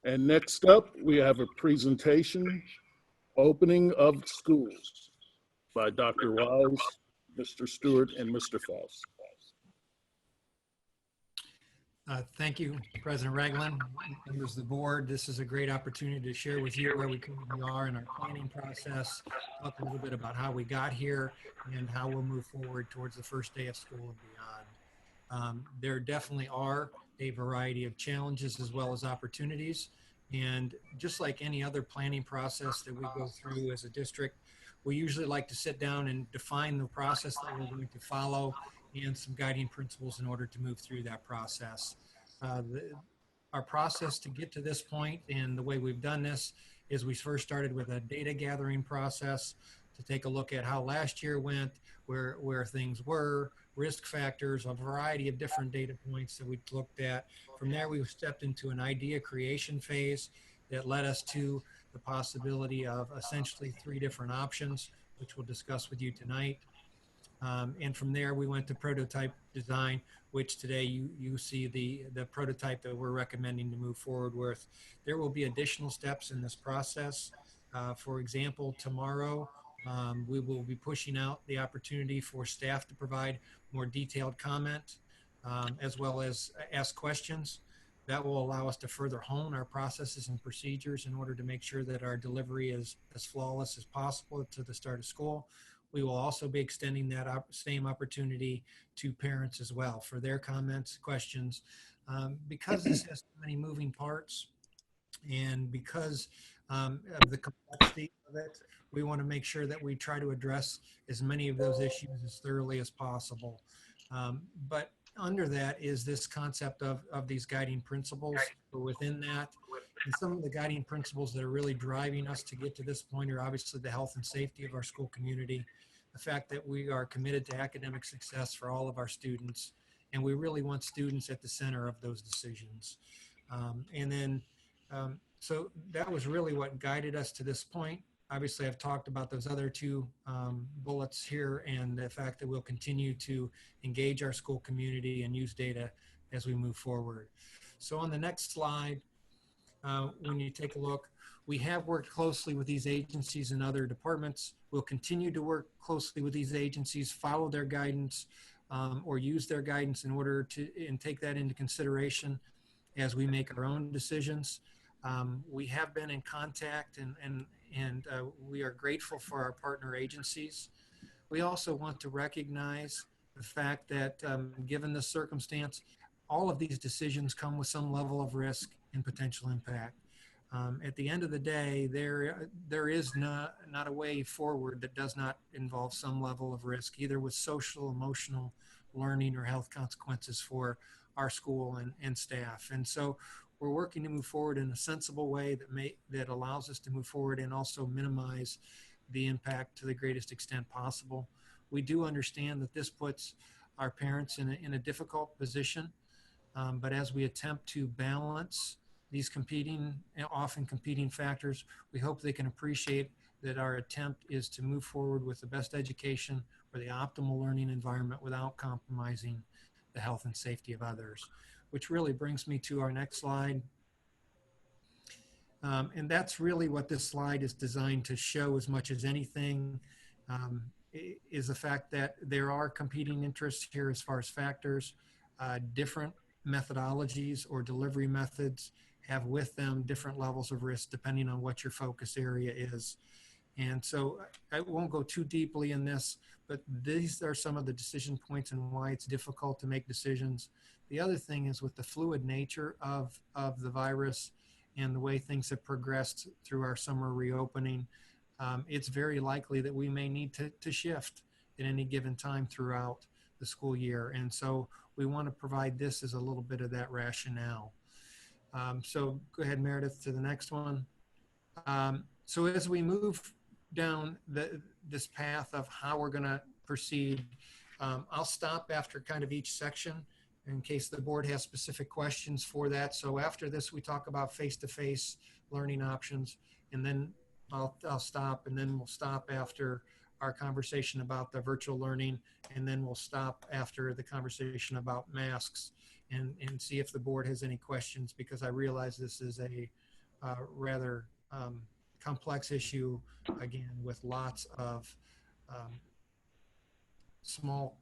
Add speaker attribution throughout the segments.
Speaker 1: And next up, we have a presentation, Opening of Schools by Dr. Wise, Mr. Stewart, and Mr. Faust.
Speaker 2: Thank you, President Ragland, members of the board. This is a great opportunity to share with you where we currently are in our planning process, talk a little bit about how we got here and how we'll move forward towards the first day of school and beyond. There definitely are a variety of challenges as well as opportunities. And just like any other planning process that we go through as a district, we usually like to sit down and define the process that we're going to follow and some guiding principles in order to move through that process. Uh, the, our process to get to this point and the way we've done this is we first started with a data gathering process to take a look at how last year went, where things were, risk factors, a variety of different data points that we looked at. From there, we stepped into an idea creation phase that led us to the possibility of essentially 3 different options, which we'll discuss with you tonight. And from there, we went to prototype design, which today you see the prototype that we're recommending to move forward with. There will be additional steps in this process. For example, tomorrow, we will be pushing out the opportunity for staff to provide more detailed comment, as well as ask questions. That will allow us to further hone our processes and procedures in order to make sure that our delivery is as flawless as possible to the start of school. We will also be extending that same opportunity to parents as well for their comments, questions. Because this has so many moving parts and because of the complexity of it, we want to make sure that we try to address as many of those issues as thoroughly as possible. But under that is this concept of these guiding principles. So within that, and some of the guiding principles that are really driving us to get to this point are obviously the health and safety of our school community, the fact that we are committed to academic success for all of our students, and we really want students at the center of those decisions. And then, so that was really what guided us to this point. Obviously, I've talked about those other 2 bullets here and the fact that we'll continue to engage our school community and use data as we move forward. So on the next slide, when you take a look, we have worked closely with these agencies and other departments. We'll continue to work closely with these agencies, follow their guidance, or use their guidance in order to and take that into consideration as we make our own decisions. We have been in contact and we are grateful for our partner agencies. We also want to recognize the fact that given this circumstance, all of these decisions come with some level of risk and potential impact. At the end of the day, there is not a way forward that does not involve some level of risk, either with social, emotional, learning, or health consequences for our school and staff. And so we're working to move forward in a sensible way that allows us to move forward and also minimize the impact to the greatest extent possible. We do understand that this puts our parents in a difficult position, but as we attempt to balance these often competing factors, we hope they can appreciate that our attempt is to move forward with the best education or the optimal learning environment without compromising the health and safety of others, which really brings me to our next slide. And that's really what this slide is designed to show as much as anything, is the fact that there are competing interests here as far as factors. Different methodologies or delivery methods have with them different levels of risk depending on what your focus area is. And so I won't go too deeply in this, but these are some of the decision points and why it's difficult to make decisions. The other thing is with the fluid nature of the virus and the way things have progressed through our summer reopening, it's very likely that we may need to shift at any given time throughout the school year. And so we want to provide this as a little bit of that rationale. So go ahead, Meredith, to the next one. So as we move down this path of how we're going to proceed, I'll stop after kind of each section in case the board has specific questions for that. So after this, we talk about face-to-face learning options, and then I'll stop, and then we'll stop after our conversation about the virtual learning, and then we'll stop after the conversation about masks and see if the board has any questions, because I realize this is a rather complex issue, again, with lots of small,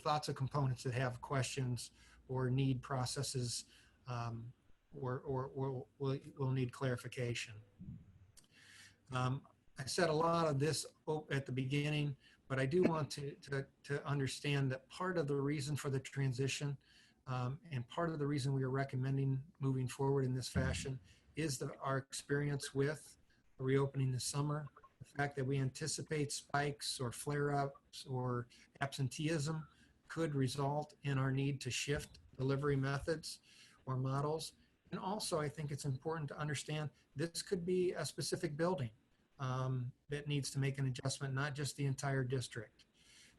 Speaker 2: lots of components that have questions or need processes, or will need clarification. I said a lot of this at the beginning, but I do want to understand that part of the reason for the transition, and part of the reason we are recommending moving forward in this fashion is our experience with reopening this summer, the fact that we anticipate spikes or flare-ups or absenteeism could result in our need to shift delivery methods or models. And also, I think it's important to understand this could be a specific building that needs to make an adjustment, not just the entire district.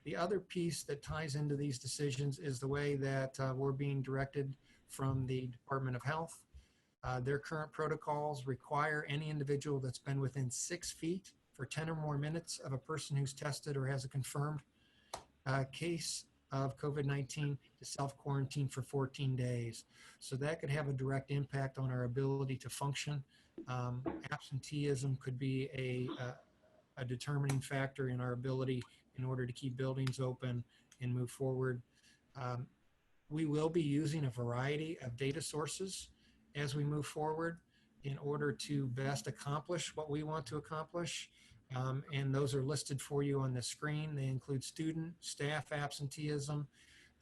Speaker 2: The other piece that ties into these decisions is the way that we're being directed from the Department of Health. Their current protocols require any individual that's been within 6 feet for 10 or more minutes of a person who's tested or has a confirmed case of COVID-19 to self-quarantine for 14 days. So that could have a direct impact on our ability to function. Absenteeism could be a determining factor in our ability in order to keep buildings open and move forward. We will be using a variety of data sources as we move forward in order to best accomplish what we want to accomplish. And those are listed for you on the screen. They include student, staff absenteeism.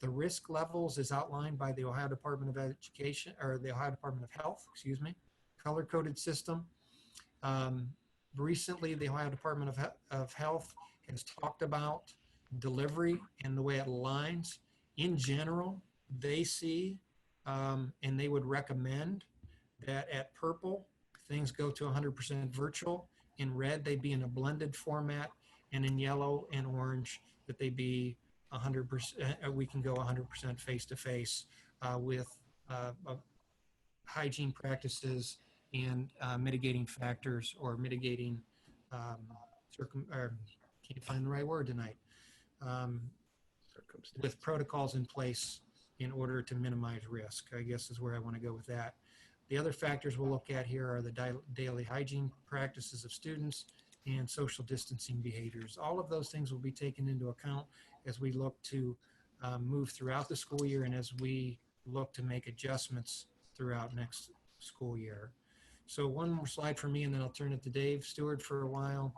Speaker 2: The risk levels is outlined by the Ohio Department of Education, or the Ohio Department of Health, excuse me, color-coded system. Recently, the Ohio Department of Health has talked about delivery and the way it aligns. In general, they see and they would recommend that at purple, things go to 100% virtual. In red, they'd be in a blended format, and in yellow and orange, that they be 100%, we can go 100% face-to-face with hygiene practices and mitigating factors or mitigating, can't find the right word tonight, with protocols in place in order to minimize risk, I guess is where I want to go with that. The other factors we'll look at here are the daily hygiene practices of students and social distancing behaviors. All of those things will be taken into account as we look to move throughout the school year and as we look to make adjustments throughout next school year. So one more slide for me, and then I'll turn it to Dave Stewart for a while.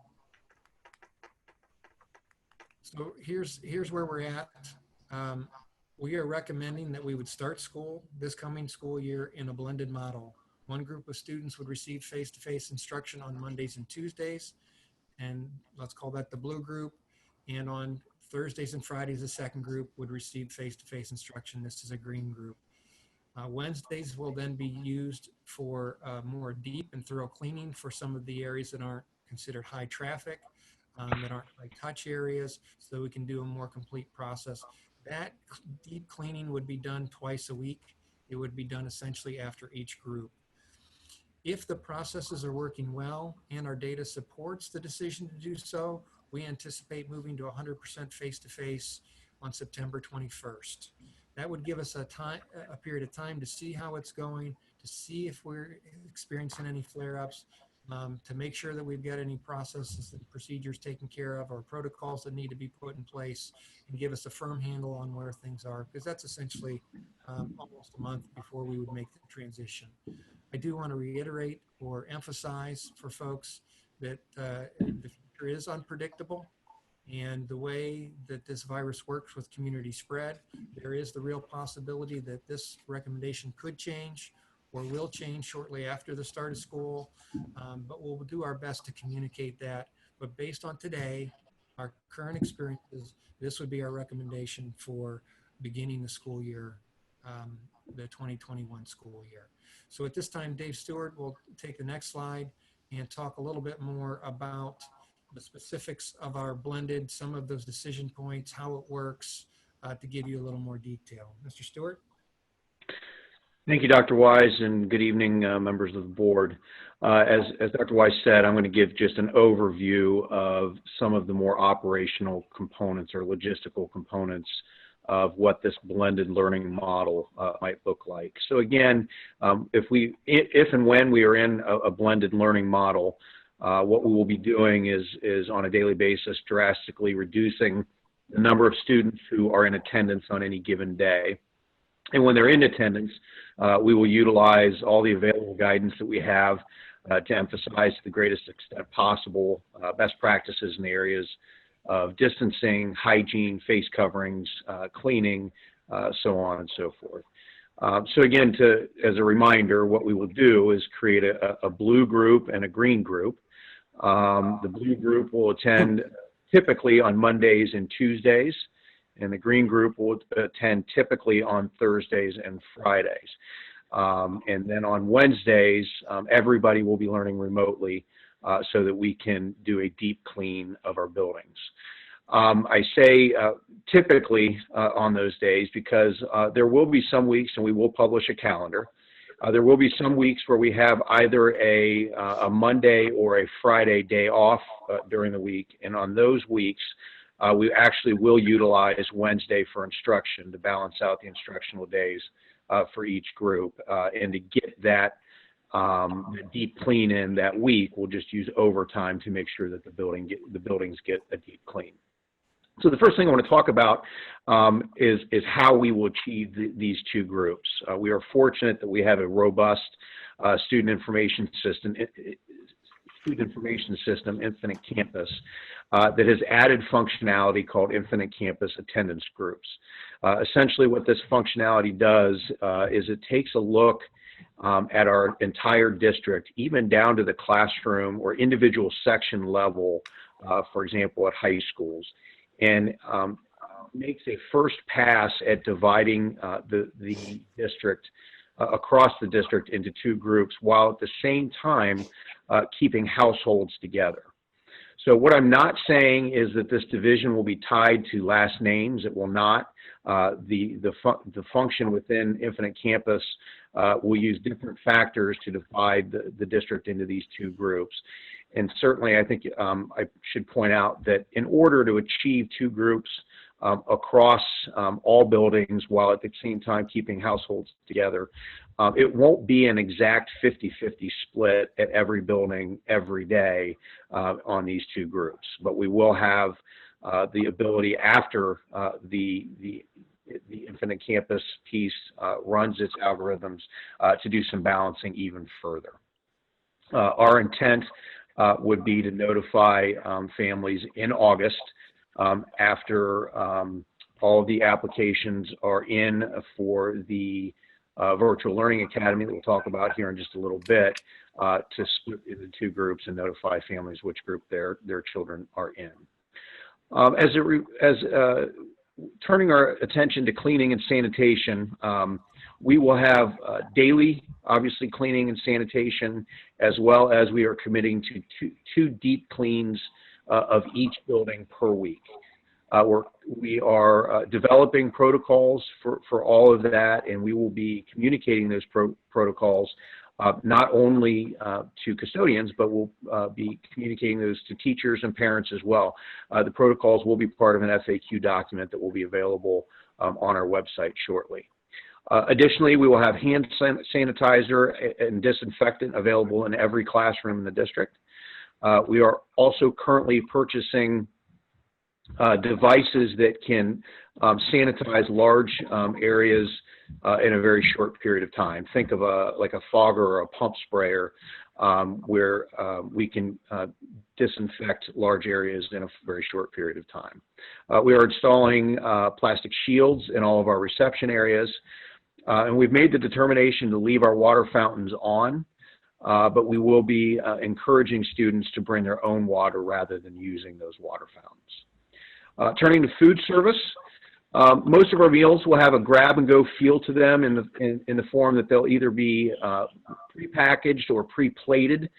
Speaker 2: So here's where we're at. We are recommending that we would start school this coming school year in a blended model. One group of students would receive face-to-face instruction on Mondays and Tuesdays, and let's call that the blue group. And on Thursdays and Fridays, the second group would receive face-to-face instruction. This is a green group. Wednesdays will then be used for more deep and thorough cleaning for some of the areas that aren't considered high traffic, that aren't high touch areas, so we can do a more complete process. That deep cleaning would be done twice a week. It would be done essentially after each group. If the processes are working well and our data supports the decision to do so, we anticipate moving to 100% face-to-face on September 21st. That would give us a period of time to see how it's going, to see if we're experiencing any flare-ups, to make sure that we've got any processes and procedures taken care of, or protocols that need to be put in place, and give us a firm handle on where things are, because that's essentially almost a month before we would make the transition. I do want to reiterate or emphasize for folks that the future is unpredictable, and the way that this virus works with community spread, there is the real possibility that this recommendation could change or will change shortly after the start of school, but we'll do our best to communicate that. But based on today, our current experiences, this would be our recommendation for beginning the school year, the 2021 school year. So at this time, Dave Stewart will take the next slide and talk a little bit more about the specifics of our blended, some of those decision points, how it works, to give you a little more detail. Mr. Stewart?
Speaker 3: Thank you, Dr. Wise, and good evening, members of the board. As Dr. Wise said, I'm going to give just an overview of some of the more operational components or logistical components of what this blended learning model might look like. So again, if and when we are in a blended learning model, what we will be doing is on a daily basis drastically reducing the number of students who are in attendance on any given day. And when they're in attendance, we will utilize all the available guidance that we have to emphasize to the greatest extent possible best practices in the areas of distancing, hygiene, face coverings, cleaning, so on and so forth. So again, as a reminder, what we will do is create a blue group and a green group. The blue group will attend typically on Mondays and Tuesdays, and the green group will attend typically on Thursdays and Fridays. And then on Wednesdays, everybody will be learning remotely so that we can do a deep clean of our buildings. I say typically on those days because there will be some weeks, and we will publish a calendar. There will be some weeks where we have either a Monday or a Friday day off during the week, and on those weeks, we actually will utilize Wednesday for instruction to balance out the instructional days for each group. And to get that deep clean in that week, we'll just use overtime to make sure that the buildings get a deep clean. So the first thing I want to talk about is how we will achieve these two groups. We are fortunate that we have a robust student information system, Infinite Campus, that has added functionality called Infinite Campus Attendance Groups. Essentially what this functionality does is it takes a look at our entire district, even down to the classroom or individual section level, for example, at high schools, and makes a first pass at dividing the district across the district into two groups, while at the same time keeping households together. So what I'm not saying is that this division will be tied to last names. It will not. The function within Infinite Campus will use different factors to divide the district into these two groups. And certainly I think I should point out that in order to achieve two groups across all buildings while at the same time keeping households together, it won't be an exact 50-50 split at every building every day on these two groups, but we will have the ability after the Infinite Campus piece runs its algorithms to do some balancing even further. Our intent would be to notify families in August after all of the applications are in for the Virtual Learning Academy that we'll talk about here in just a little bit, to split into two groups and notify families which group their children are in. Turning our attention to cleaning and sanitation, we will have daily, obviously, cleaning and sanitation, as well as we are committing to two deep cleans of each building per week. We are developing protocols for all of that, and we will be communicating those protocols not only to custodians, but we'll be communicating those to teachers and parents as well. The protocols will be part of an FAQ document that will be available on our website shortly. Additionally, we will have hand sanitizer and disinfectant available in every classroom in the district. We are also currently purchasing devices that can sanitize large areas in a very short period of time. Think of like a fogger or a pump sprayer where we can disinfect large areas in a very short period of time. We are installing plastic shields in all of our reception areas, and we've made the determination to leave our water fountains on, but we will be encouraging students to bring their own water rather than using those water fountains. Turning to food service, most of our meals will have a grab-and-go feel to them in the form that they'll either be pre-packaged or pre-plated.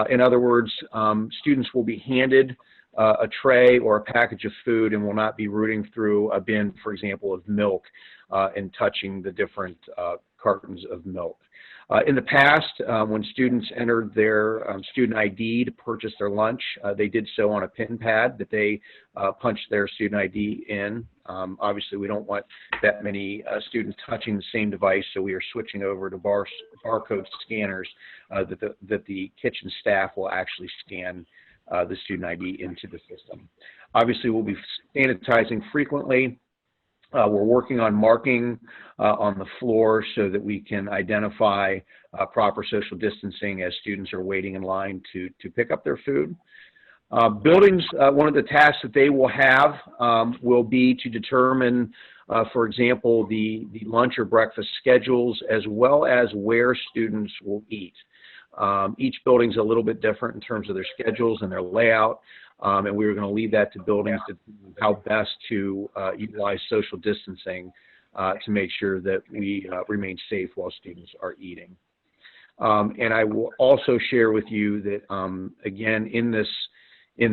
Speaker 3: In other words, students will be handed a tray or a package of food and will not be rooting through a bin, for example, of milk and touching the different cartons of milk. In the past, when students entered their student ID to purchase their lunch, they did so on a pin pad that they punched their student ID in. Obviously, we don't want that many students touching the same device, so we are switching over to barcode scanners that the kitchen staff will actually scan the student ID into the system. Obviously, we'll be sanitizing frequently. We're working on marking on the floor so that we can identify proper social distancing as students are waiting in line to pick up their food. Buildings, one of the tasks that they will have will be to determine, for example, the lunch or breakfast schedules, as well as where students will eat. Each building's a little bit different in terms of their schedules and their layout. And we were going to leave that to buildings to how best to utilize social distancing to make sure that we remain safe while students are eating. And I will also share with you that, again, in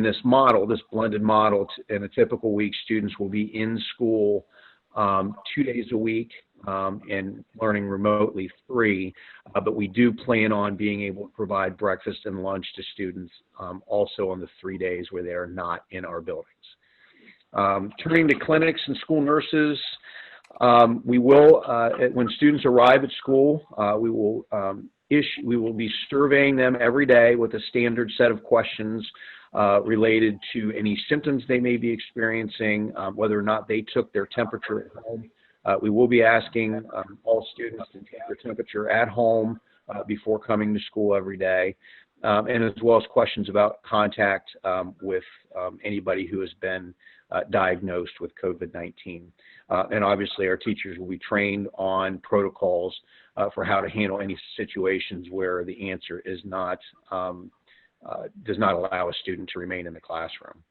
Speaker 3: this model, this blended model, in a typical week, students will be in school 2 days a week and learning remotely 3, but we do plan on being able to provide breakfast and lunch to students also on the 3 days where they are not in our buildings. Turning to clinics and school nurses, we will, when students arrive at school, we will be surveying them every day with a standard set of questions related to any symptoms they may be experiencing, whether or not they took their temperature at home. We will be asking all students to take their temperature at home before coming to school every day, and as well as questions about contact with anybody who has been diagnosed with COVID-19. And obviously our teachers will be trained on protocols for how to handle any situations where the answer is not, does not allow a student to remain in the classroom.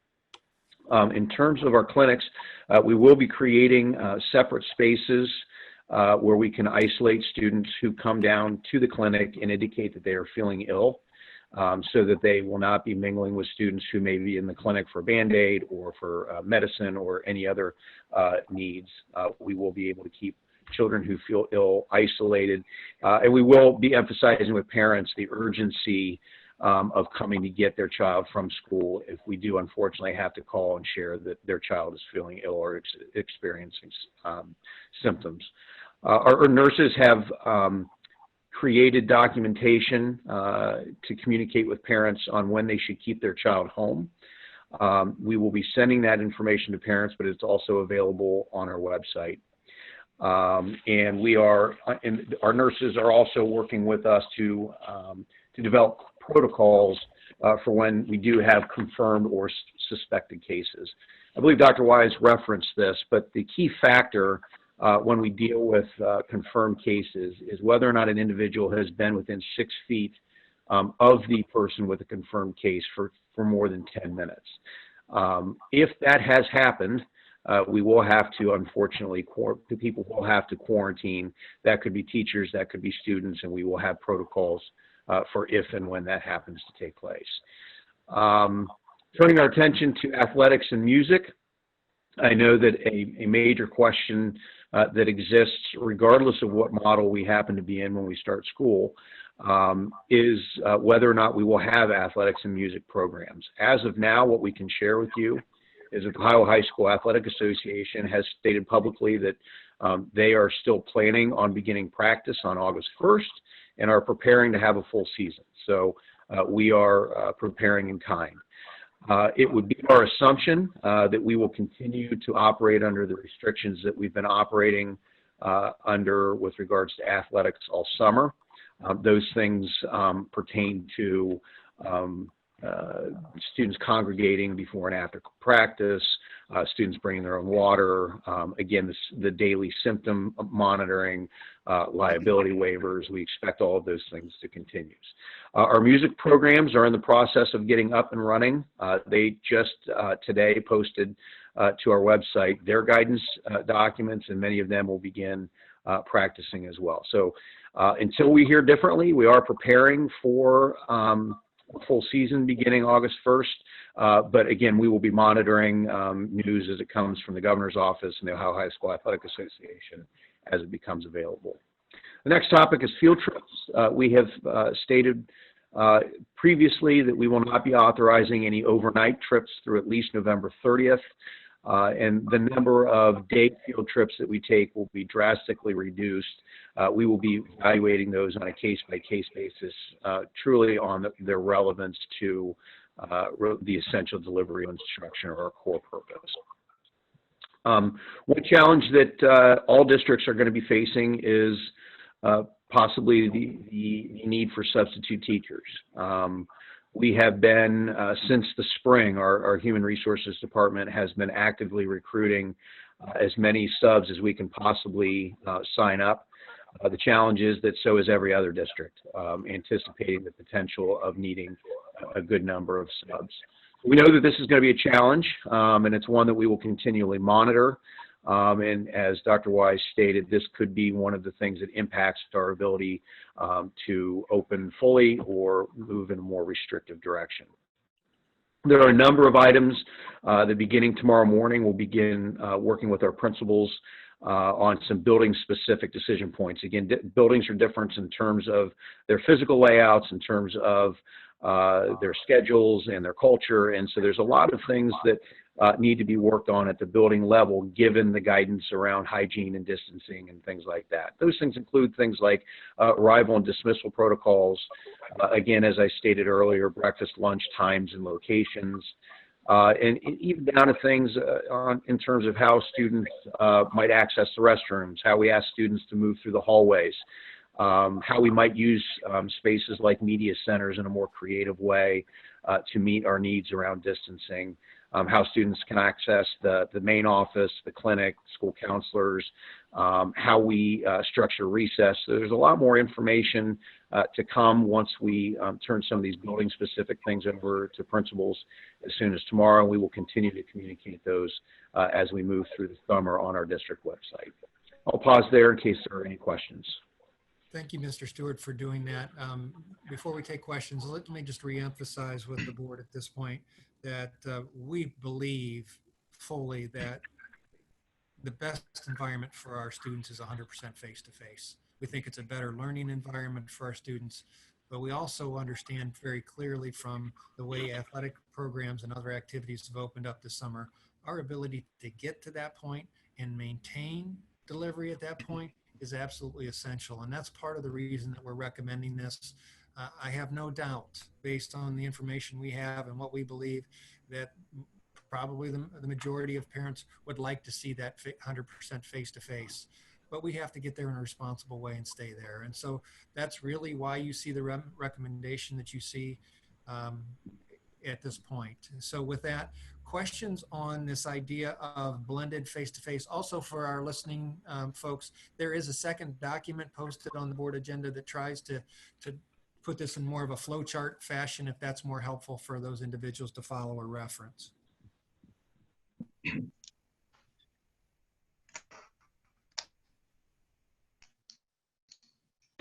Speaker 3: In terms of our clinics, we will be creating separate spaces where we can isolate students who come down to the clinic and indicate that they are feeling ill, so that they will not be mingling with students who may be in the clinic for Band-Aid or for medicine or any other needs. We will be able to keep children who feel ill isolated, and we will be emphasizing with parents the urgency of coming to get their child from school if we do unfortunately have to call and share that their child is feeling ill or experiencing symptoms. Our nurses have created documentation to communicate with parents on when they should keep their child home. We will be sending that information to parents, but it's also available on our website. And our nurses are also working with us to develop protocols for when we do have confirmed or suspected cases. I believe Dr. Wise referenced this, but the key factor when we deal with confirmed cases is whether or not an individual has been within 6 feet of the person with a confirmed case for more than 10 minutes. If that has happened, we will have to, unfortunately, people will have to quarantine. That could be teachers, that could be students, and we will have protocols for if and when that happens to take place. Turning our attention to athletics and music, I know that a major question that exists, regardless of what model we happen to be in when we start school, is whether or not we will have athletics and music programs. As of now, what we can share with you is that the Ohio High School Athletic Association has stated publicly that they are still planning on beginning practice on August 1st and are preparing to have a full season. So we are preparing in kind. It would be our assumption that we will continue to operate under the restrictions that we've been operating under with regards to athletics all summer. Those things pertain to students congregating before and after practice, students bringing their own water, again, the daily symptom monitoring, liability waivers. We expect all of those things to continue. Our music programs are in the process of getting up and running. They just today posted to our website their guidance documents, and many of them will begin practicing as well. So until we hear differently, we are preparing for full season beginning August 1st. But again, we will be monitoring news as it comes from the governor's office and the Ohio High School Athletic Association as it becomes available. The next topic is field trips. We have stated previously that we will not be authorizing any overnight trips through at least November 30th. And the number of day field trips that we take will be drastically reduced. We will be evaluating those on a case-by-case basis, truly on their relevance to the essential delivery of instruction, or our core purpose. One challenge that all districts are going to be facing is possibly the need for substitute teachers. We have been, since the spring, our Human Resources Department has been actively recruiting as many subs as we can possibly sign up. The challenge is that so is every other district, anticipating the potential of needing a good number of subs. We know that this is going to be a challenge, and it's one that we will continually monitor. And as Dr. Wise stated, this could be one of the things that impacts our ability to open fully or move in a more restrictive direction. There are a number of items that beginning tomorrow morning, we'll begin working with our principals on some building-specific decision points. Again, buildings are different in terms of their physical layouts, in terms of their schedules and their culture, and so there's a lot of things that need to be worked on at the building level, given the guidance around hygiene and distancing and things like that. Those things include things like arrival and dismissal protocols. Again, as I stated earlier, breakfast, lunch times and locations, and even down to things in terms of how students might access the restrooms, how we ask students to move through the hallways, how we might use spaces like media centers in a more creative way to meet our needs around distancing, how students can access the main office, the clinic, school counselors, how we structure recess. So there's a lot more information to come once we turn some of these building-specific things over to principals as soon as tomorrow. We will continue to communicate those as we move through the summer on our district website. I'll pause there in case there are any questions.
Speaker 2: Thank you, Mr. Stewart, for doing that. Before we take questions, let me just reemphasize with the board at this point that we believe fully that the best environment for our students is 100% face-to-face. We think it's a better learning environment for our students, but we also understand very clearly from the way athletic programs and other activities have opened up this summer, our ability to get to that point and maintain delivery at that point is absolutely essential. And that's part of the reason that we're recommending this. I have no doubt, based on the information we have and what we believe, that probably the majority of parents would like to see that 100% face-to-face. But we have to get there in a responsible way and stay there. And so that's really why you see the recommendation that you see at this point. So with that, questions on this idea of blended face-to-face. Also for our listening folks, there is a second document posted on the board agenda that tries to put this in more of a flowchart fashion, if that's more helpful for those individuals to follow or reference.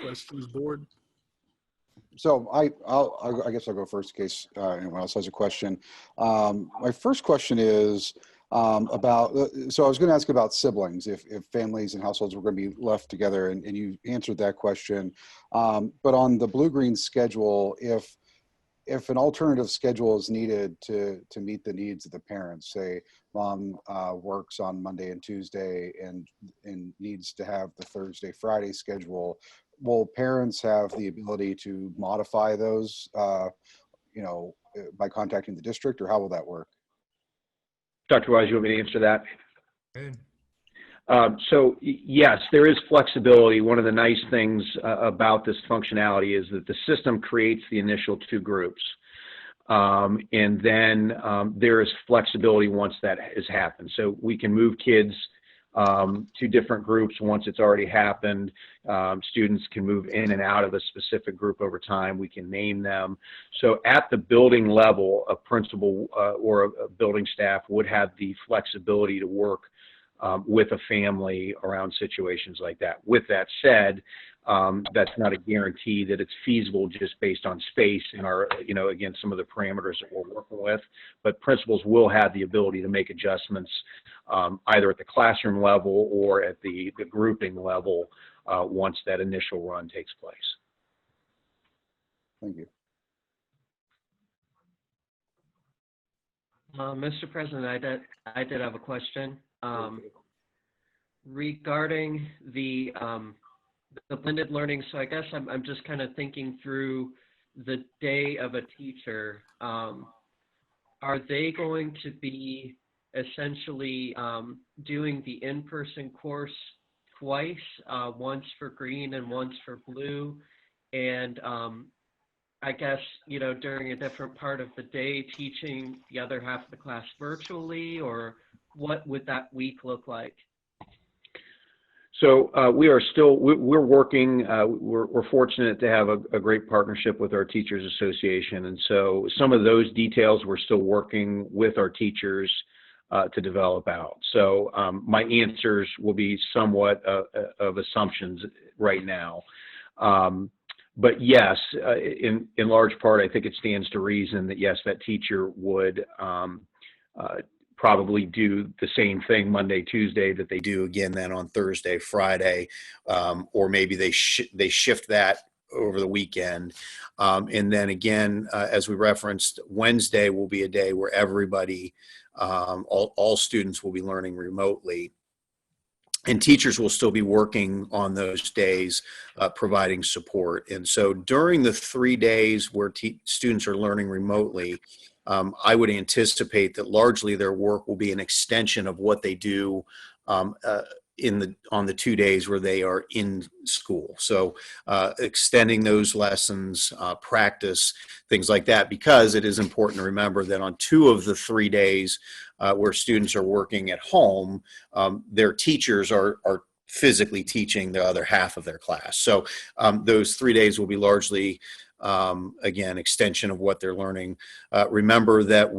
Speaker 1: Questions, board?
Speaker 4: So I guess I'll go first in case anyone else has a question. My first question is about, so I was going to ask about siblings, if families and households were going to be left together, and you answered that question. But on the blue-green schedule, if an alternative schedule is needed to meet the needs of the parents, say mom works on Monday and Tuesday and needs to have the Thursday, Friday schedule, will parents have the ability to modify those, by contacting the district, or how will that work?
Speaker 3: Dr. Wise, you want me to answer that?
Speaker 2: Good.
Speaker 3: So yes, there is flexibility. One of the nice things about this functionality is that the system creates the initial two groups. And then there is flexibility once that has happened. So we can move kids to different groups once it's already happened. Students can move in and out of a specific group over time. We can name them. So at the building level, a principal or a building staff would have the flexibility to work with a family around situations like that. With that said, that's not a guarantee that it's feasible just based on space and our, again, some of the parameters that we're working with, but principals will have the ability to make adjustments either at the classroom level or at the grouping level once that initial run takes place.
Speaker 4: Thank you.
Speaker 5: Mr. President, I did have a question regarding the blended learning. So I guess I'm just kind of thinking through the day of a teacher. Are they going to be essentially doing the in-person course twice, once for green and once for blue, and I guess, you know, during a different part of the day, teaching the other half of the class virtually, or what would that week look like?
Speaker 3: So we are still, we're working, we're fortunate to have a great partnership with our Teachers Association. And so some of those details we're still working with our teachers to develop out. So my answers will be somewhat of assumptions right now. But yes, in large part, I think it stands to reason that yes, that teacher would probably do the same thing Monday, Tuesday that they do again then on Thursday, Friday, or maybe they shift that over the weekend. And then again, as we referenced, Wednesday will be a day where everybody, all students will be learning remotely. And teachers will still be working on those days, providing support. And so during the 3 days where students are learning remotely, I would anticipate that largely their work will be an extension of what they do on the 2 days where they are in school. So extending those lessons, practice, things like that, because it is important to remember that on 2 of the 3 days where students are working at home, their teachers are physically teaching the other half of their class. So those 3 days will be largely, again, extension of what they're learning. Remember that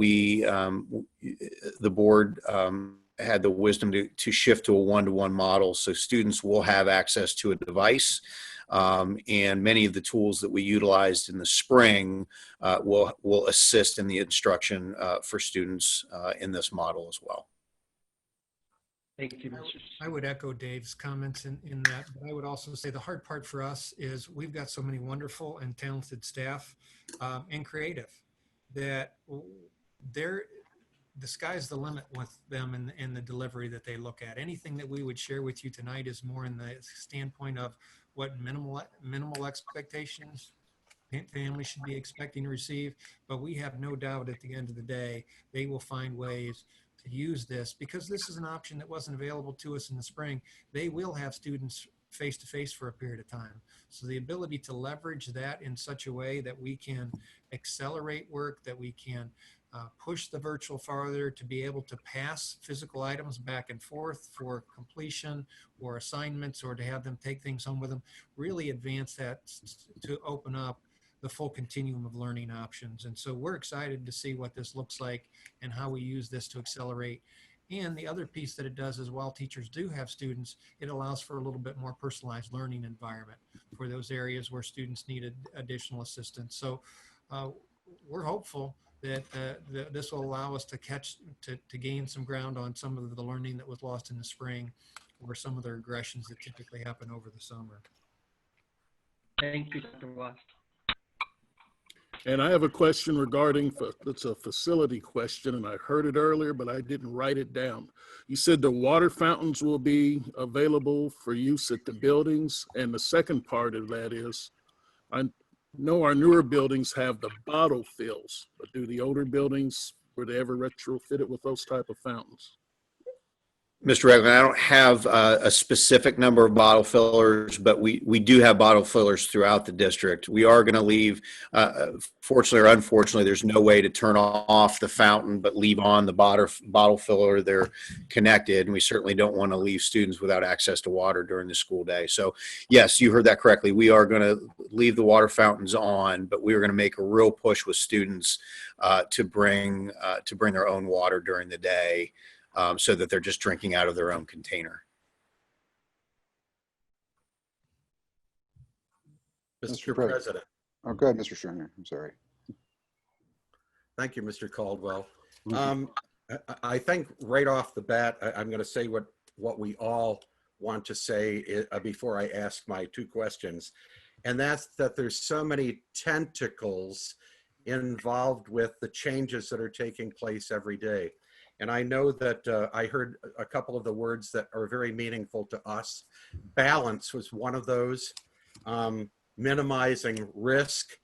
Speaker 3: the board had the wisdom to shift to a one-to-one model, so students will have access to a device, and many of the tools that we utilized in the spring will assist in the instruction for students in this model as well.
Speaker 5: Thank you, Mr.
Speaker 2: I would echo Dave's comments in that, but I would also say the hard part for us is we've got so many wonderful and talented staff and creative that the sky's the limit with them and the delivery that they look at. Anything that we would share with you tonight is more in the standpoint of what minimal expectations families should be expecting to receive, but we have no doubt at the end of the day, they will find ways to use this, because this is an option that wasn't available to us in the spring. They will have students face-to-face for a period of time. So the ability to leverage that in such a way that we can accelerate work, that we can push the virtual farther, to be able to pass physical items back and forth for completion or assignments, or to have them take things home with them, really advance that to open up the full continuum of learning options. And so we're excited to see what this looks like and how we use this to accelerate. And the other piece that it does is, while teachers do have students, it allows for a little bit more personalized learning environment for those areas where students need additional assistance. So we're hopeful that this will allow us to gain some ground on some of the learning that was lost in the spring, or some of the regressions that typically happen over the summer.
Speaker 5: Thank you, Dr. West.
Speaker 1: And I have a question regarding, it's a facility question, and I heard it earlier, but I didn't write it down. You said the water fountains will be available for use at the buildings. And the second part of that is, I know our newer buildings have the bottle fills, but do the older buildings, were they ever retrofitted with those type of fountains?
Speaker 3: Mr. Ragland, I don't have a specific number of bottle fillers, but we do have bottle fillers throughout the district. We are going to leave, fortunately or unfortunately, there's no way to turn off the fountain but leave on the bottle filler. They're connected, and we certainly don't want to leave students without access to water during the school day. So yes, you heard that correctly. We are going to leave the water fountains on, but we are going to make a real push with students to bring their own water during the day. So that they're just drinking out of their own container.
Speaker 6: Mr. President.
Speaker 4: Oh, go ahead, Mr. Stringer. I'm sorry.
Speaker 6: Thank you, Mr. Caldwell. I think right off the bat, I'm going to say what we all want to say before I ask my two questions. And that's that there's so many tentacles involved with the changes that are taking place every day. And I know that I heard a couple of the words that are very meaningful to us. Balance was one of those. Minimizing risk.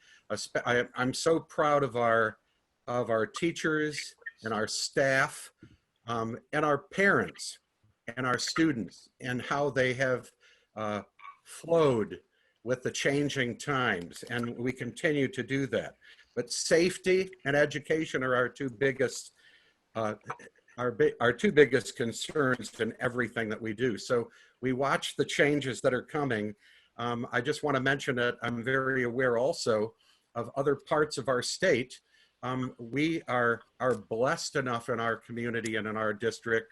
Speaker 6: I'm so proud of our teachers and our staff and our parents and our students and how they have flowed with the changing times, and we continue to do that. But safety and education are our two biggest concerns in everything that we do. So we watch the changes that are coming. I just want to mention that I'm very aware also of other parts of our state. We are blessed enough in our community and in our district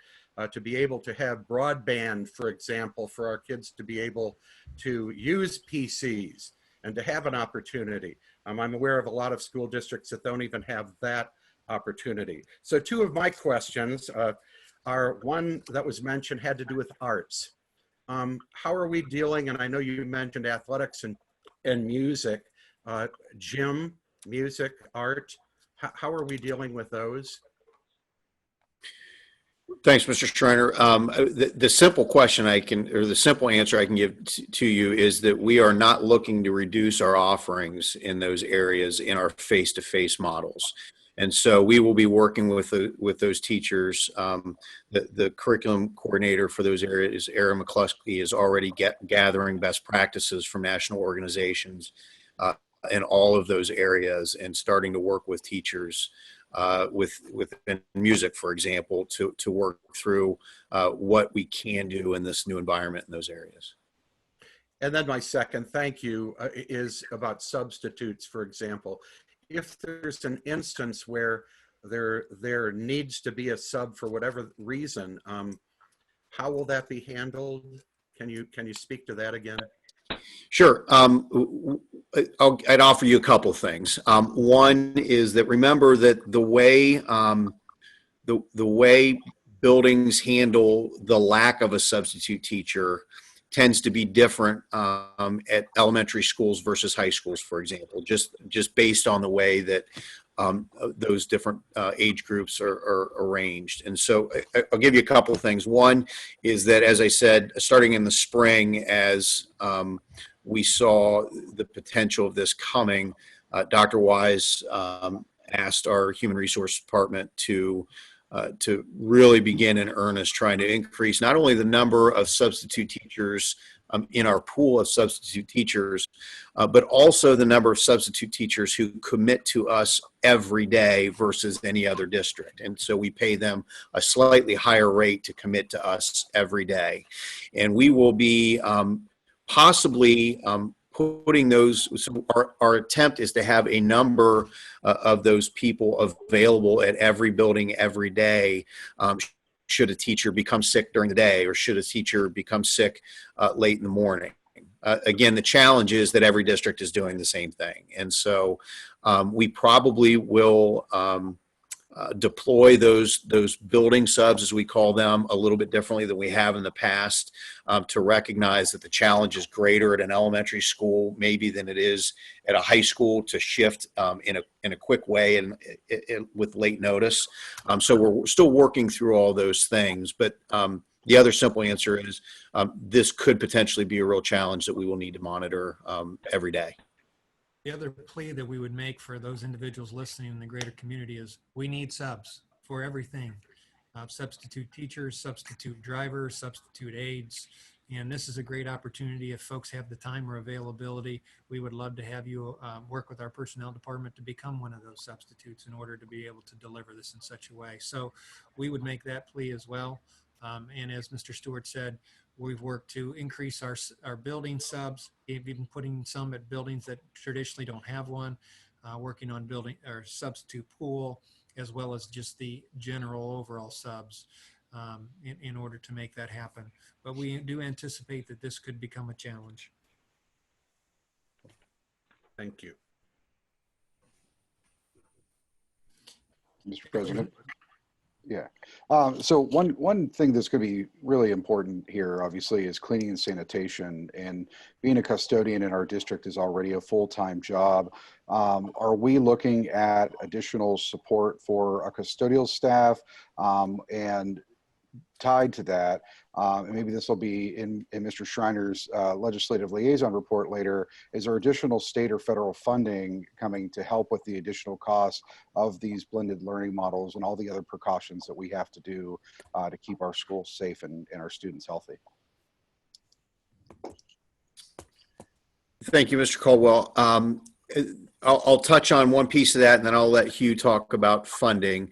Speaker 6: to be able to have broadband, for example, for our kids to be able to use PCs and to have an opportunity. I'm aware of a lot of school districts that don't even have that opportunity. So two of my questions are, one that was mentioned had to do with arts. How are we dealing, and I know you mentioned athletics and music, gym, music, art, how are we dealing with those?
Speaker 3: Thanks, Mr. Schreiner. The simple question the simple answer I can give to you is that we are not looking to reduce our offerings in those areas in our face-to-face models. And so we will be working with those teachers. The curriculum coordinator for those areas, Erin McCluskey, is already gathering best practices from national organizations in all of those areas and starting to work with teachers with music, for example, to work through what we can do in this new environment in those areas.
Speaker 6: And then my second thank you is about substitutes, for example. If there's an instance where there needs to be a sub for whatever reason, how will that be handled? Can you speak to that again?
Speaker 3: Sure. I'd offer you a couple things. One is that remember that the way buildings handle the lack of a substitute teacher tends to be different at elementary schools versus high schools, for example, just based on the way that those different age groups are arranged. And so I'll give you a couple of things. One is that, as I said, starting in the spring, as we saw the potential of this coming, Dr. Wise asked our human resource department to really begin in earnest trying to increase not only the number of substitute teachers in our pool of substitute teachers, but also the number of substitute teachers who commit to us every day versus any other district. And so we pay them a slightly higher rate to commit to us every day. And we will be possibly putting those, so our attempt is to have a number of those people available at every building every day, should a teacher become sick during the day or should a teacher become sick late in the morning. Again, the challenge is that every district is doing the same thing. And so we probably will deploy those building subs, as we call them, a little bit differently than we have in the past, to recognize that the challenge is greater at an elementary school maybe than it is at a high school to shift in a quick way and with late notice. So we're still working through all those things, but the other simple answer is this could potentially be a real challenge that we will need to monitor every day.
Speaker 2: The other plea that we would make for those individuals listening in the greater community is we need subs for everything. Substitute teachers, substitute drivers, substitute aides. And this is a great opportunity. If folks have the time or availability, we would love to have you work with our personnel department to become one of those substitutes in order to be able to deliver this in such a way. So we would make that plea as well. And as Mr. Stewart said, we've worked to increase our building subs, even putting some at buildings that traditionally don't have one, working on building our substitute pool, as well as just the general overall subs in order to make that happen. But we do anticipate that this could become a challenge.
Speaker 6: Thank you.
Speaker 4: Mr. President. Yeah. So one thing that's going to be really important here, obviously, is cleaning and sanitation. And being a custodian in our district is already a full-time job. Are we looking at additional support for our custodial staff? And tied to that, and maybe this will be in Mr. Schreiner's legislative liaison report later, is there additional state or federal funding coming to help with the additional costs of these blended learning models and all the other precautions that we have to do to keep our schools safe and our students healthy?
Speaker 3: Thank you, Mr. Caldwell. I'll touch on one piece of that, and then I'll let Hugh talk about funding.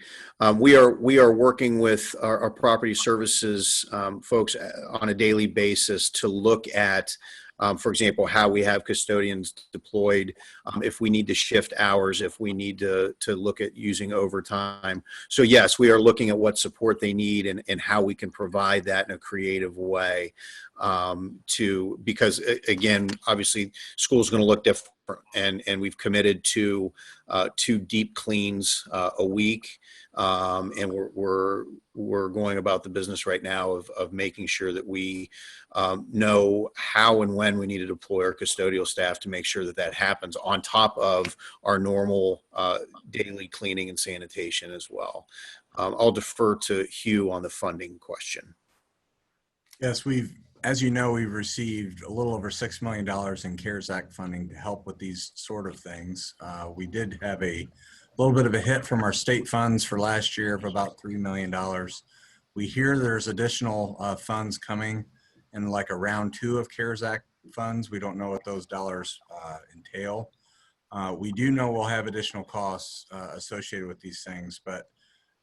Speaker 3: We are working with our property services folks on a daily basis to look at, for example, how we have custodians deployed, if we need to shift hours, if we need to look at using overtime. So yes, we are looking at what support they need and how we can provide that in a creative way. Because again, obviously, school's going to look different, and we've committed to 2 deep cleans a week, and we're going about the business right now of making sure that we know how and when we need to deploy our custodial staff to make sure that that happens on top of our normal daily cleaning and sanitation as well. I'll defer to Hugh on the funding question.
Speaker 7: Yes, as you know, we've received a little over $6 million in CARES Act funding to help with these sort of things. We did have a little bit of a hit from our state funds for last year of about $3 million. We hear there's additional funds coming in like a round 2 of CARES Act funds. We don't know what those dollars entail. We do know we'll have additional costs associated with these things, but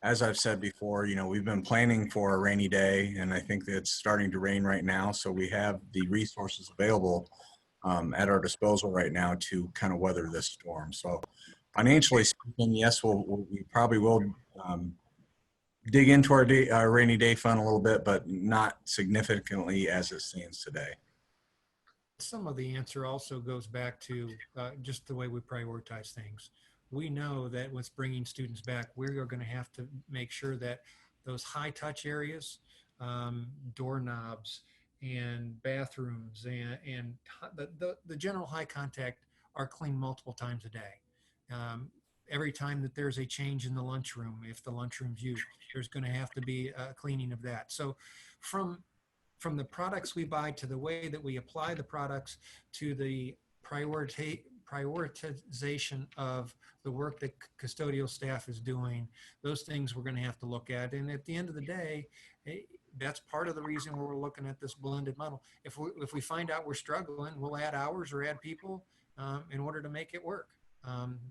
Speaker 7: as I've said before, you know, we've been planning for a rainy day, and I think that it's starting to rain right now. So we have the resources available at our disposal right now to kind of weather this storm. So financially speaking, yes, we probably will dig into our rainy day fund a little bit, but not significantly as it stands today.
Speaker 2: Some of the answer also goes back to just the way we prioritize things. We know that with bringing students back, we're going to have to make sure that those high touch areas, doorknobs and bathrooms and the general high contact are cleaned multiple times a day. Every time that there's a change in the lunchroom, if the lunchroom's used, there's going to have to be a cleaning of that. So from the products we buy to the way that we apply the products to the prioritization of the work that custodial staff is doing, those things we're going to have to look at. And at the end of the day, that's part of the reason we're looking at this blended model. If we find out we're struggling, we'll add hours or add people in order to make it work.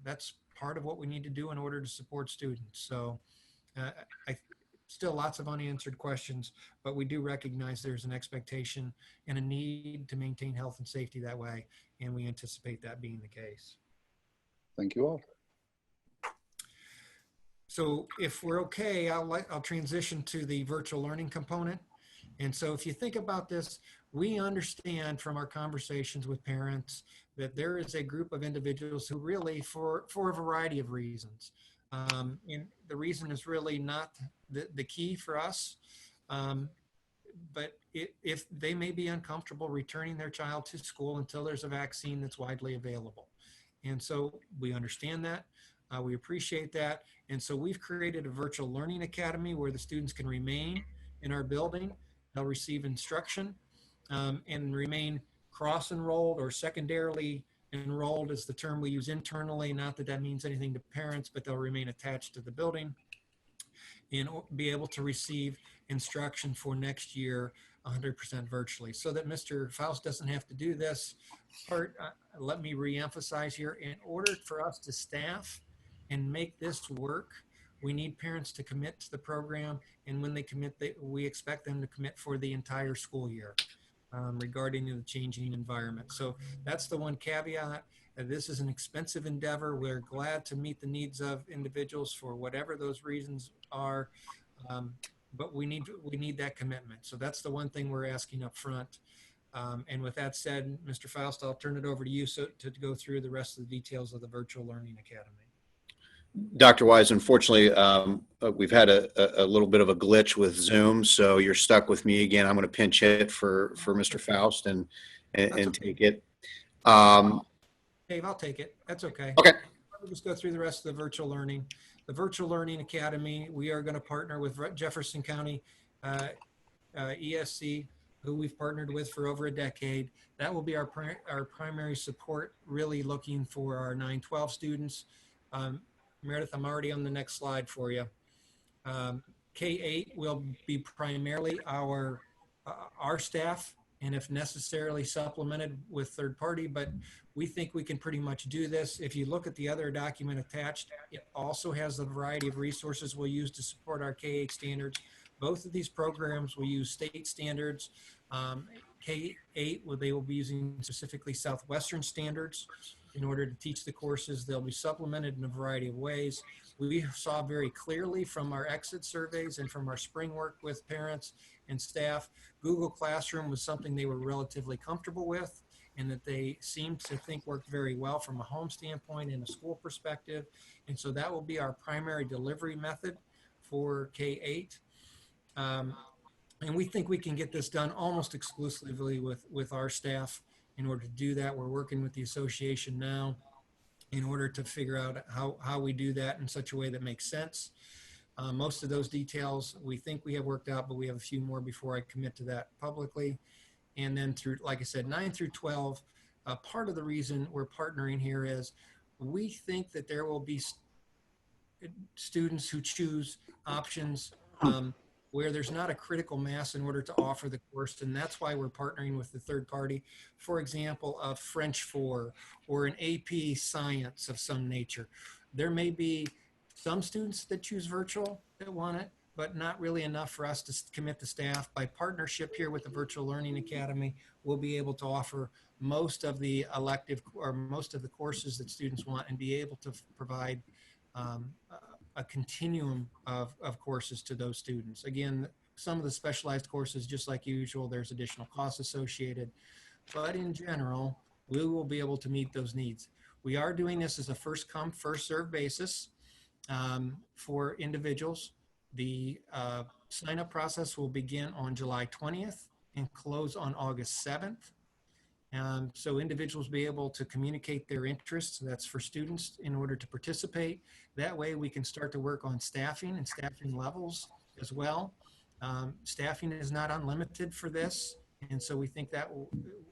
Speaker 2: That's part of what we need to do in order to support students. So still lots of unanswered questions, but we do recognize there's an expectation and a need to maintain health and safety that way, and we anticipate that being the case.
Speaker 4: Thank you all.
Speaker 2: So if we're okay, I'll transition to the virtual learning component. And so if you think about this, we understand from our conversations with parents that there is a group of individuals who really, for a variety of reasons, and the reason is really not the key for us, but if they may be uncomfortable returning their child to school until there's a vaccine that's widely available. And so we understand that. We appreciate that. And so we've created a virtual learning academy where the students can remain in our building. They'll receive instruction and remain cross-enrolled or secondarily enrolled is the term we use internally. Not that that means anything to parents, but they'll remain attached to the building and be able to receive instruction for next year 100% virtually, so that Mr. Faust doesn't have to do this part. Let me reemphasize here, in order for us to staff and make this work, we need parents to commit to the program, and when they commit, we expect them to commit for the entire school year regarding the changing environment. So that's the one caveat. This is an expensive endeavor. We're glad to meet the needs of individuals for whatever those reasons are, but we need that commitment. So that's the one thing we're asking up front. And with that said, Mr. Faust, I'll turn it over to you to go through the rest of the details of the Virtual Learning Academy.
Speaker 3: Dr. Wise, unfortunately, we've had a little bit of a glitch with Zoom, so you're stuck with me again. I'm going to pinch hit for Mr. Faust and take it.
Speaker 2: Dave, I'll take it. That's okay.
Speaker 3: Okay.
Speaker 2: We'll just go through the rest of the virtual learning. The Virtual Learning Academy, we are going to partner with Jefferson County ESC, who we've partnered with for over a decade. That will be our primary support, really looking for our 912 students. Meredith, I'm already on the next slide for you. K-8 will be primarily our staff, and if necessarily supplemented with third party, but we think we can pretty much do this. If you look at the other document attached, it also has a variety of resources we'll use to support our K-8 standards. Both of these programs will use state standards. K-8, they will be using specifically Southwestern standards in order to teach the courses. They'll be supplemented in a variety of ways. We saw very clearly from our exit surveys and from our spring work with parents and staff, Google Classroom was something they were relatively comfortable with and that they seemed to think worked very well from a home standpoint and a school perspective. And so that will be our primary delivery method for K-8. And we think we can get this done almost exclusively with our staff. In order to do that, we're working with the association now in order to figure out how we do that in such a way that makes sense. Most of those details we think we have worked out, but we have a few more before I commit to that publicly. And then through, like I said, 9 through 12, part of the reason we're partnering here is we think that there will be students who choose options where there's not a critical mass in order to offer the course, and that's why we're partnering with the third party. For example, a French 4 or an AP Science of some nature. There may be some students that choose virtual that want it, but not really enough for us to commit the staff. By partnership here with the Virtual Learning Academy, we'll be able to offer most of the elective or most of the courses that students want and be able to provide a continuum of courses to those students. Again, some of the specialized courses, just like usual, there's additional costs associated, but in general, we will be able to meet those needs. We are doing this as a first come, first served basis for individuals. The sign up process will begin on July 20th and close on August 7th. So individuals be able to communicate their interests. That's for students in order to participate. That way we can start to work on staffing and staffing levels as well. Staffing is not unlimited for this. And so we think that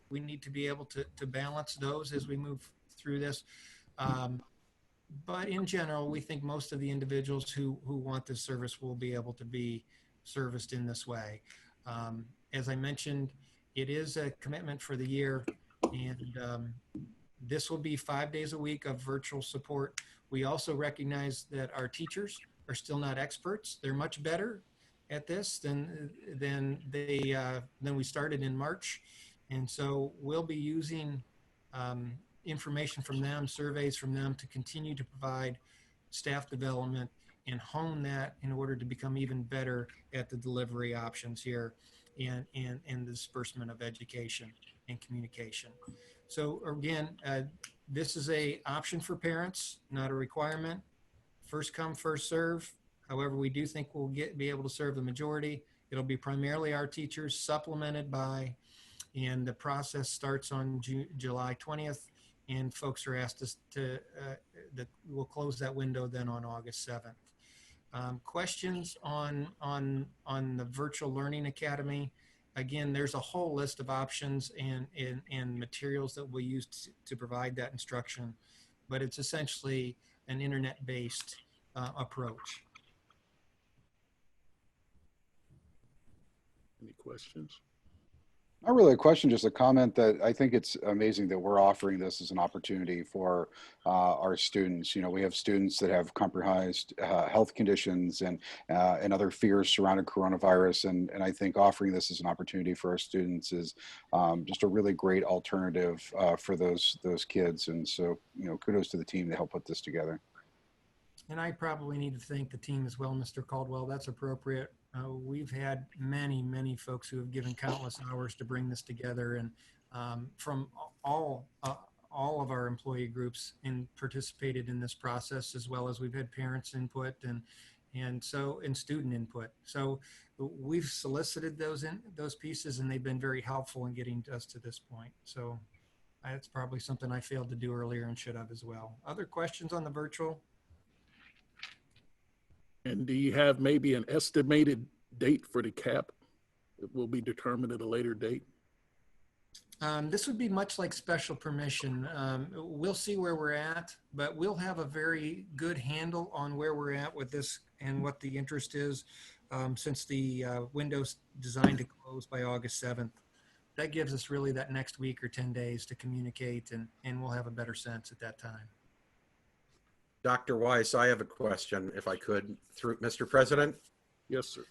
Speaker 2: we need to be able to balance those as we move through this. But in general, we think most of the individuals who want this service will be able to be serviced in this way. As I mentioned, it is a commitment for the year, and this will be 5 days a week of virtual support. We also recognize that our teachers are still not experts. They're much better at this than we started in March, and so we'll be using information from them, surveys from them, to continue to provide staff development and hone that in order to become even better at the delivery options here and the disbursement of education and communication. So again, this is a option for parents, not a requirement. First come, first serve. However, we do think we'll be able to serve the majority. It'll be primarily our teachers, supplemented by, and the process starts on July 20th, and folks are asked we'll close that window then on August 7th. Questions on the Virtual Learning Academy? Again, there's a whole list of options and materials that we'll use to provide that instruction, but it's essentially an internet-based approach.
Speaker 1: Any questions?
Speaker 4: Not really a question, just a comment that I think it's amazing that we're offering this as an opportunity for our students. You know, we have students that have compromised health conditions and other fears surrounding coronavirus. And I think offering this as an opportunity for our students is just a really great alternative for those kids. And so, you know, kudos to the team that helped put this together.
Speaker 2: And I probably need to thank the team as well, Mr. Caldwell. That's appropriate. We've had many folks who have given countless hours to bring this together, and from all all of our employee groups participated in this process, as well as we've had parents input and student input. So we've solicited those pieces, and they've been very helpful in getting us to this point. So that's probably something I failed to do earlier and should have as well. Other questions on the virtual?
Speaker 1: And do you have maybe an estimated date for the cap? It will be determined at a later date.
Speaker 2: This would be much like special permission. We'll see where we're at, but we'll have a very good handle on where we're at with this and what the interest is, since the window's designed to close by August 7th. That gives us really that next week or 10 days to communicate, and we'll have a better sense at that time.
Speaker 6: Dr. Weiss, I have a question, if I could, through Mr. President.
Speaker 1: Yes, sir.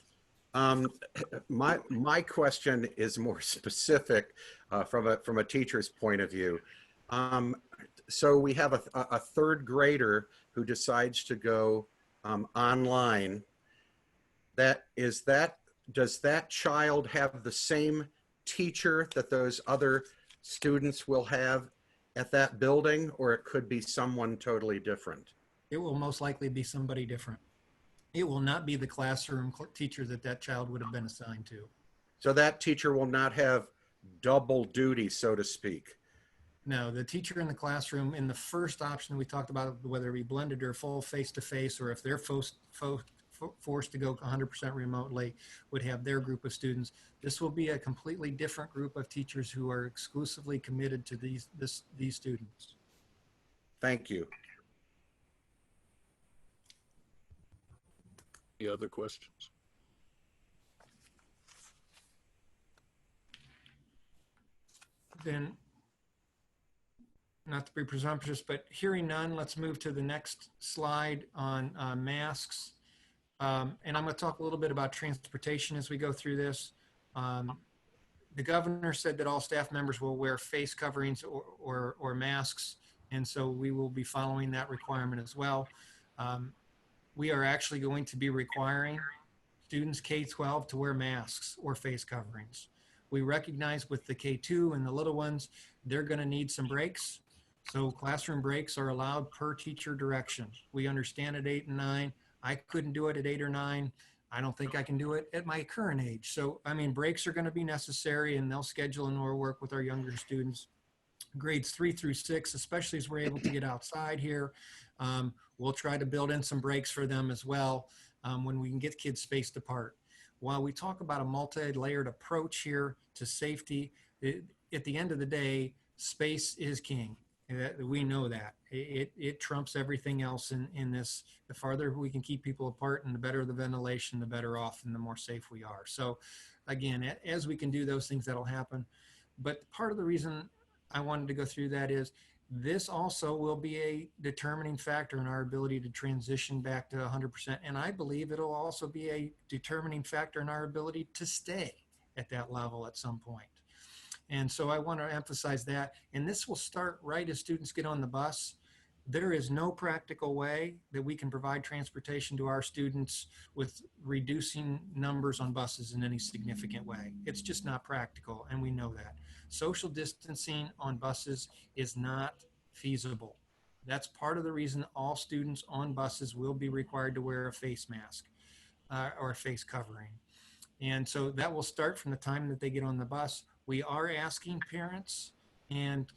Speaker 6: My question is more specific from a teacher's point of view. So we have a third grader who decides to go online. Does that child have the same teacher that those other students will have at that building, or it could be someone totally different?
Speaker 2: It will most likely be somebody different. It will not be the classroom teacher that child would have been assigned to.
Speaker 6: So that teacher will not have double duty, so to speak.
Speaker 2: No, the teacher in the classroom, in the first option we talked about, whether it be blended or full face-to-face, or if they're forced to go 100% remotely, would have their group of students. This will be a completely different group of teachers who are exclusively committed to these students.
Speaker 6: Thank you.
Speaker 1: Any other questions?
Speaker 2: Then, not to be presumptuous, but hearing none, let's move to the next slide on masks. And I'm going to talk a little bit about transportation as we go through this. The governor said that all staff members will wear face coverings or masks, and so we will be following that requirement as well. We are actually going to be requiring students K-12 to wear masks or face coverings. We recognize with the K-2 and the little ones, they're going to need some breaks. So classroom breaks are allowed per teacher direction. We understand at 8 and 9. I couldn't do it at 8 or 9. I don't think I can do it at my current age. So, I mean, breaks are going to be necessary, and they'll schedule and or work with our younger students. Grades 3 through 6, especially as we're able to get outside here. We'll try to build in some breaks for them as well when we can get kids spaced apart. While we talk about a multi-layered approach here to safety, at the end of the day, space is king. We know that. It trumps everything else in this. The farther we can keep people apart and the better the ventilation, the better off and the more safe we are. So again, as we can do those things, that'll happen. But part of the reason I wanted to go through that is this also will be a determining factor in our ability to transition back to 100%. And I believe it'll also be a determining factor in our ability to stay at that level at some point. And so I want to emphasize that. And this will start right as students get on the bus. There is no practical way that we can provide transportation to our students with reducing numbers on buses in any significant way. It's just not practical, and we know that. Social distancing on buses is not feasible. That's part of the reason all students on buses will be required to wear a face mask or a face covering. And so that will start from the time that they get on the bus. We are asking parents and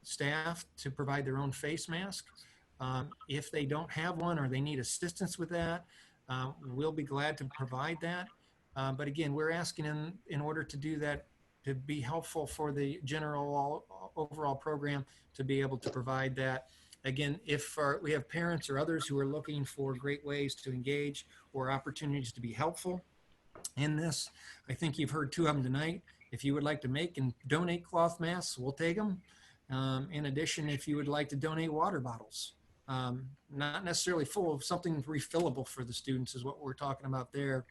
Speaker 2: staff to provide their own face mask. If they don't have one or they need assistance with that, we'll be glad to provide that. But again, we're asking in order to do that, to be helpful for the general overall program, to be able to provide that. Again, if we have parents or others who are looking for great ways to engage or opportunities to be helpful in this, I think you've heard two of them tonight. If you would like to make and donate cloth masks, we'll take them. In addition, if you would like to donate water bottles, not necessarily full of something refillable for the students is what we're talking about there.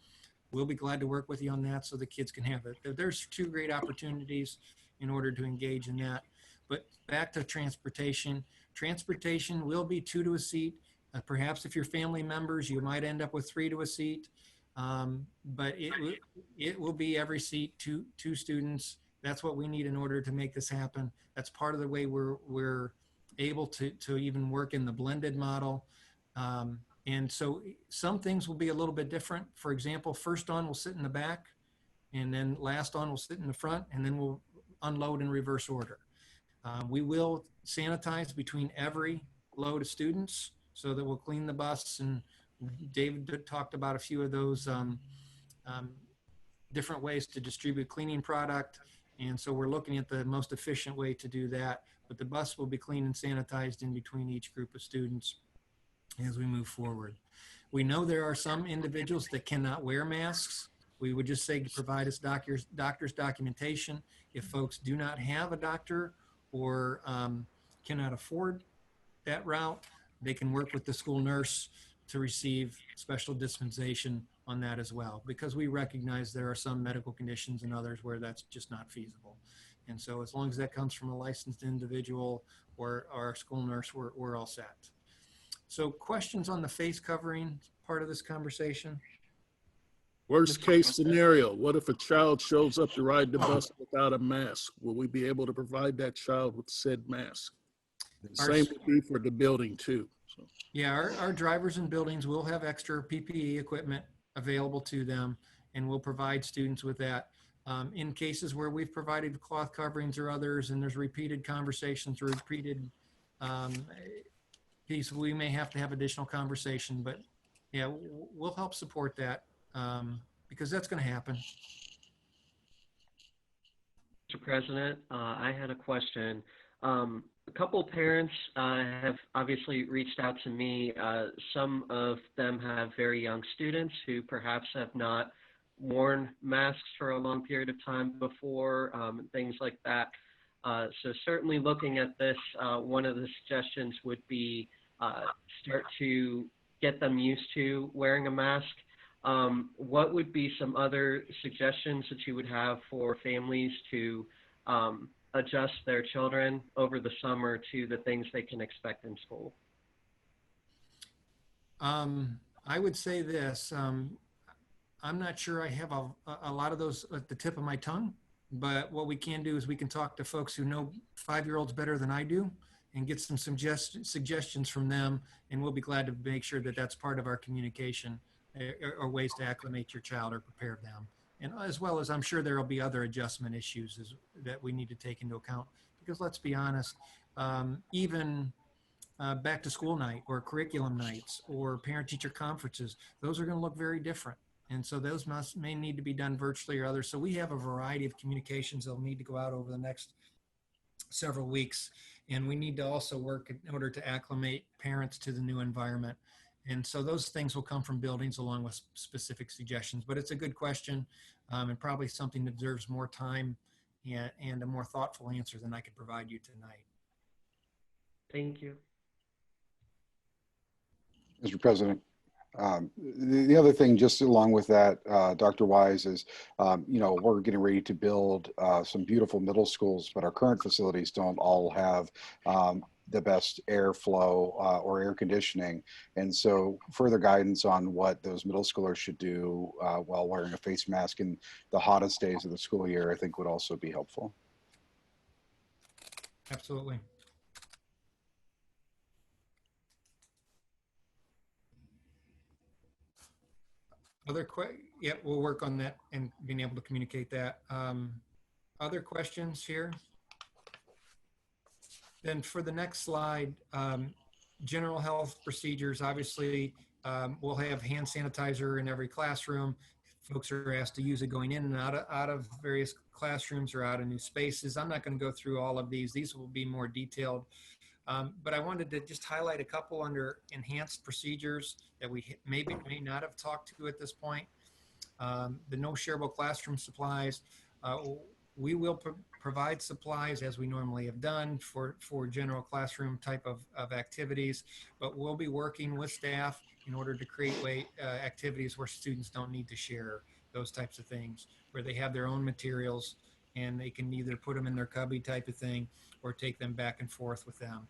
Speaker 2: We'll be glad to work with you on that so the kids can have it. There's two great opportunities in order to engage in that. But back to transportation. Transportation will be 2 to a seat. Perhaps if you're family members, you might end up with 3 to a seat. But it will be every seat, two students That's what we need in order to make this happen. That's part of the way we're able to even work in the blended model. And so some things will be a little bit different. For example, first on will sit in the back, and then last on will sit in the front, and then we'll unload in reverse order. We will sanitize between every load of students so that we'll clean the bus. And David talked about a few of those different ways to distribute cleaning product. And so we're looking at the most efficient way to do that. But the bus will be clean and sanitized in between each group of students as we move forward. We know there are some individuals that cannot wear masks. We would just say provide us doctor's documentation. If folks do not have a doctor or cannot afford that route, they can work with the school nurse to receive special dispensation on that as well, because we recognize there are some medical conditions and others where that's just not feasible. And so as long as that comes from a licensed individual or our school nurse, we're all set. So questions on the face covering part of this conversation?
Speaker 1: Worst case scenario, what if a child shows up to ride the bus without a mask? Will we be able to provide that child with said mask? The same would be for the building too. So.
Speaker 2: Yeah, our drivers and buildings will have extra PPE equipment available to them, and we'll provide students with that. In cases where we've provided cloth coverings or others, and there's repeated conversations or repeated piece, we may have to have additional conversation, but yeah, we'll help support that because that's going to happen.
Speaker 5: Mr. President, I had a question. A couple parents have obviously reached out to me. Some of them have very young students who perhaps have not worn masks for a long period of time before, things like that. So certainly looking at this, one of the suggestions would be start to get them used to wearing a mask. What would be some other suggestions that you would have for families to adjust their children over the summer to the things they can expect in school?
Speaker 2: I would say this, I'm not sure I have a lot of those at the tip of my tongue, but what we can do is we can talk to folks who know 5-year-olds better than I do and get some suggestions from them, and we'll be glad to make sure that that's part of our communication or ways to acclimate your child or prepare them. And as well as I'm sure there will be other adjustment issues that we need to take into account, because let's be honest, even back to school night or curriculum nights or parent teacher conferences, those are going to look very different. And so those may need to be done virtually or others. So we have a variety of communications that will need to go out over the next several weeks. And we need to also work in order to acclimate parents to the new environment. And so those things will come from buildings along with specific suggestions. But it's a good question and probably something that deserves more time and a more thoughtful answer than I could provide you tonight.
Speaker 5: Thank you.
Speaker 4: Mr. President, the other thing just along with that, Dr. Wise, is, we're getting ready to build some beautiful middle schools, but our current facilities don't all have the best airflow or air conditioning. And so further guidance on what those middle schoolers should do while wearing a face mask in the hottest days of the school year, I think would also be helpful.
Speaker 2: Absolutely. Yeah, we'll work on that and being able to communicate that. Other questions here? Then for the next slide, general health procedures, obviously we'll have hand sanitizer in every classroom. Folks are asked to use it going in and out of various classrooms or out of new spaces. I'm not going to go through all of these. These will be more detailed. But I wanted to just highlight a couple under enhanced procedures that we may not have talked to at this point. The no shareable classroom supplies. We will provide supplies as we normally have done for general classroom type of activities, but we'll be working with staff in order to create activities where students don't need to share those types of things, where they have their own materials and they can either put them in their cubby type of thing or take them back and forth with them.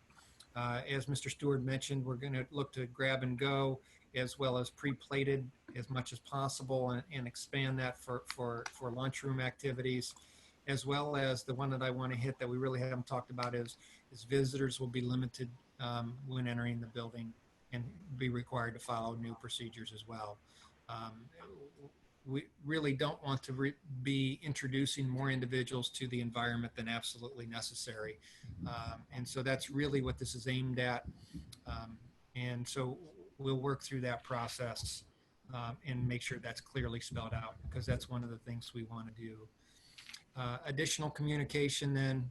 Speaker 2: As Mr. Stewart mentioned, we're going to look to grab and go as well as pre-plated as much as possible and expand that for lunchroom activities, as well as the one that I want to hit that we really haven't talked about is visitors will be limited when entering the building and be required to follow new procedures as well. We really don't want to be introducing more individuals to the environment than absolutely necessary. And so that's really what this is aimed at. And so we'll work through that process and make sure that's clearly spelled out, because that's one of the things we want to do. Additional communication then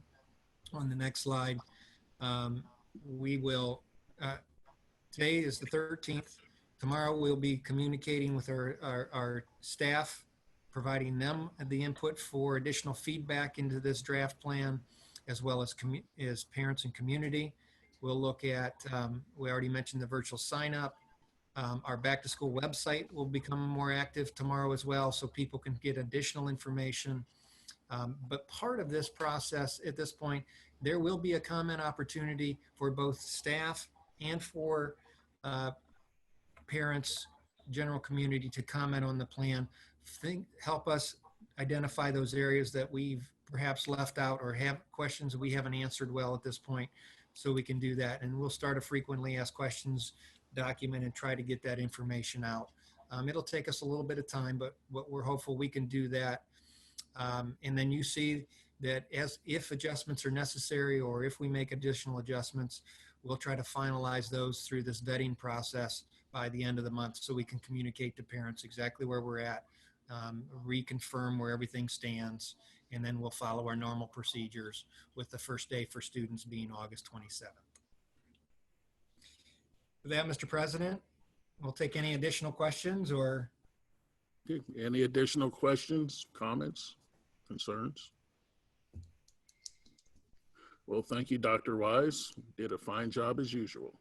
Speaker 2: on the next slide. We will, today is the 13th. Tomorrow we'll be communicating with our staff, providing them the input for additional feedback into this draft plan, as well as parents and community. We'll look at, we already mentioned the virtual sign up. Our back to school website will become more active tomorrow as well, so people can get additional information. But part of this process at this point, there will be a comment opportunity for both staff and for parents, general community to comment on the plan. Help us identify those areas that we've perhaps left out or have questions we haven't answered well at this point, so we can do that. And we'll start a frequently asked questions document and try to get that information out. It'll take us a little bit of time, but we're hopeful we can do that. And then you see that if adjustments are necessary, or if we make additional adjustments, we'll try to finalize those through this vetting process by the end of the month, so we can communicate to parents exactly where we're at, reconfirm where everything stands, and then we'll follow our normal procedures, with the first day for students being August 27th. With that, Mr. President, we'll take any additional questions or.
Speaker 1: Okay. Any additional questions, comments, concerns? Well, thank you, Dr. Wise. Did a fine job as usual.